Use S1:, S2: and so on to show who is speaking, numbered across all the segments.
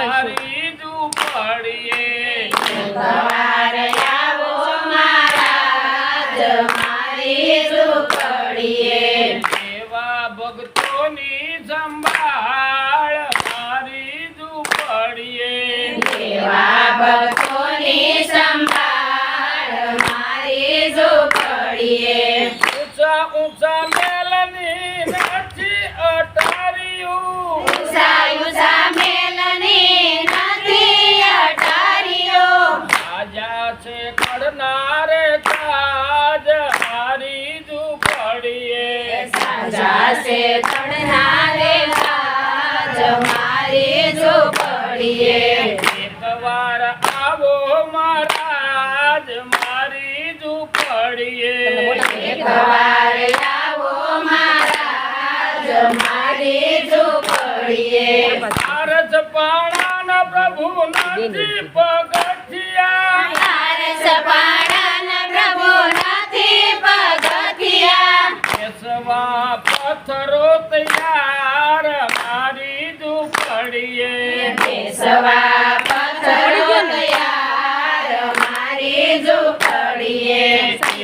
S1: મારી ઝૂંપડીએ
S2: એકવાર આવો મહારાજ મારી ઝૂંપડીએ
S1: એવા ભક્તોની સંભાળ મારી ઝૂંપડીએ
S2: એવા ભક્તોની સંભાળ મારી ઝૂંપડીએ
S1: ઊંચા ઊંચા મેલની નથી અટાર્યું
S2: ઊંચા ઊંચા મેલની નથી અટારીઓ
S1: રાજા છે કરનારે તાજ મારી ઝૂંપડીએ
S2: સાજા છે તણનારે તાજ મારી ઝૂંપડીએ
S1: એકવાર આવો મહારાજ મારી ઝૂંપડીએ
S2: એકવાર આવો મહારાજ મારી ઝૂંપડીએ
S1: આરસ પાણાના પ્રભુ નથી પગથિયા
S2: આરસ પાડાના પ્રભુ નથી પગથિયા
S1: કેસવા પથ્થરો તૈયાર મારી ઝૂંપડીએ
S2: બેસવા પથ્થરો તૈયાર મારી ઝૂંપડીએ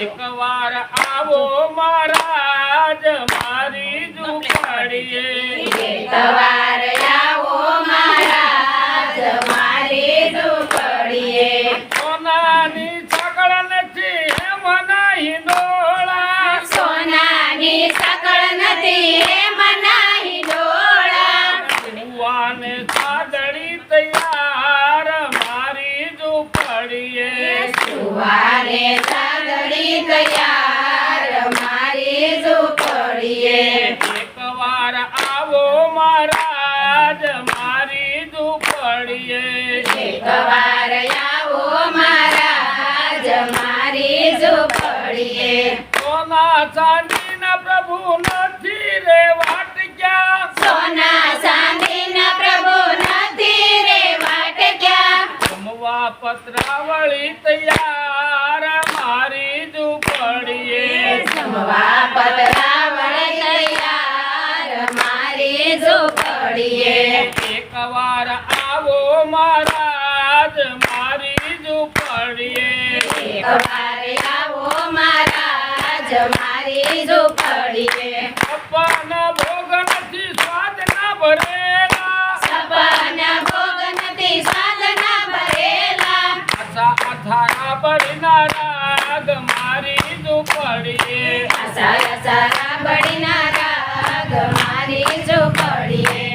S1: એકવાર આવો મહારાજ મારી ઝૂંપડીએ
S2: એકવાર આવો મહારાજ મારી ઝૂંપડીએ
S1: સોનાની સકળ નથી એમ નહીં ડોળા
S2: સોનાની સકળ નથી એમ નહીં ડોળા
S1: કુવાને સાદડી તૈયાર મારી ઝૂંપડીએ
S2: સુવારે સાદડી તૈયાર મારી ઝૂંપડીએ
S1: એકવાર આવો મહારાજ મારી ઝૂંપડીએ
S2: એકવાર આવો મહારાજ મારી ઝૂંપડીએ
S1: સોના ચાંદીના પ્રભુ નથી રે વાટક્યા
S2: સોના ચાંદીના પ્રભુ નથી રે વાટક્યા
S1: જમવા પત્રાવળી તૈયાર મારી ઝૂંપડીએ
S2: જમવા પતરાવળ તૈયાર મારી ઝૂંપડીએ
S1: એકવાર આવો મહારાજ મારી ઝૂંપડીએ
S2: એકવાર આવો મહારાજ મારી ઝૂંપડીએ
S1: અપન ભોગ નથી સ્વાદ ના ભરેલા
S2: સપન ભોગ નથી સાધના ભરેલા
S1: આશા અથારા બળીના રાગ મારી ઝૂંપડીએ
S2: આશા સારા બળીના રાગ મારી ઝૂંપડીએ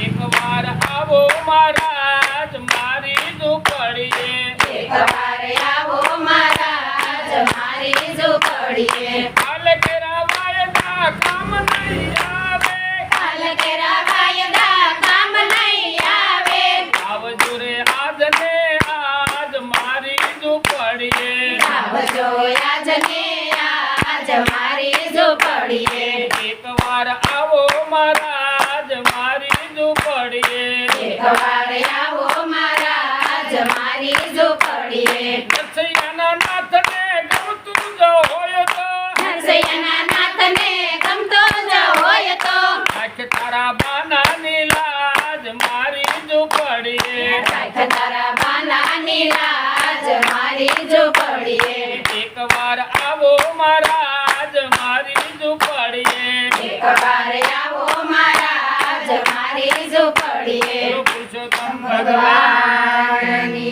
S1: એકવાર આવો મહારાજ મારી ઝૂંપડીએ
S2: એકવાર આવો મહારાજ મારી ઝૂંપડીએ
S1: કાલ કેરા વાયદા કામ નહીં આવે
S2: કાલ કેરા વાયદા કામ નહીં આવે
S1: આવજો રે આજને આજ મારી ઝૂંપડીએ
S2: આવજો આજને આજ મારી ઝૂંપડીએ
S1: એકવાર આવો મહારાજ મારી ઝૂંપડીએ
S2: એકવાર આવો મહારાજ મારી ઝૂંપડીએ
S1: રસૈયાના નાથને ગમતું જ હોય તો
S2: નરસૈયાના નાથને ગમતો જ હોય તો
S1: આંખ તારા બાનાની લાજ મારી ઝૂંપડીએ
S2: રાખ તારા બાનાની લાજ મારી ઝૂંપડીએ
S1: એકવાર આવો મહારાજ મારી ઝૂંપડીએ
S2: એકવાર આવો મહારાજ મારી ઝૂંપડીએ
S1: પુરુષોત્તમ
S2: ભગવાન